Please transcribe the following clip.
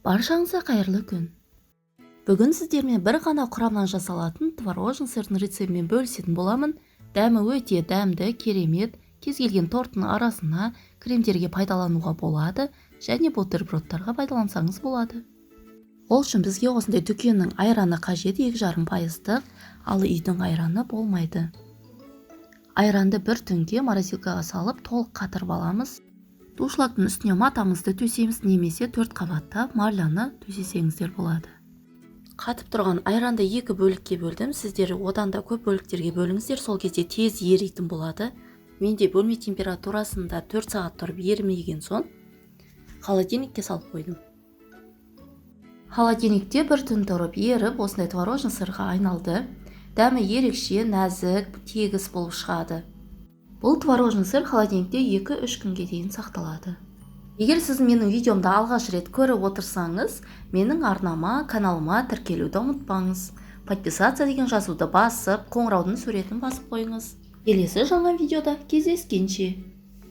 Баршаңызға қайырлы күн. Бүгін сіздермен бір ғана құрамнан жасалатын творожный сырдың рецептімен бөлісетін боламын. Дәмі өте дәмді, керемет, кез келген торттың арасына кремдерге пайдалануға болады және бутербродтарға пайдалансаңыз болады. Ол үшін бізге осындай дүкеннің айраны қажет, 2,5%, ал үйдің айраны болмайды. Айранды бір түнге морозилкаға салып толық қатырып аламыз. Душлактың үстіне матамызды төсейміз, немесе 4 қабаттап марляны төсесеңіздер болады. Қатып тұрған айранды 2 бөлікке бөлдім. Сіздер одан да көп бөліктерге бөліңіздер, сол кезде тез еритін болады. Менде бөлме температурасында 4 сағат тұрып ерімеген соң холодильникке салып қойдым. Холодильникте бір түн тұрып еріп, осындай творожный сырға айналды. Дәмі ерекше, нәзік, тегіс болып шығады. Бұл творожный сыр холодильникте 2-3 күнге дейін сақталады. Егер сіз менің видеомды алғаш рет көріп отырсаңыз, менің арнама, каналыма тіркелуді ұмытпаңыз. Подписаться деген жазуды басып, қоңыраудың суретін басып қойыңыз. Келесі жаңа видеода кездескенше.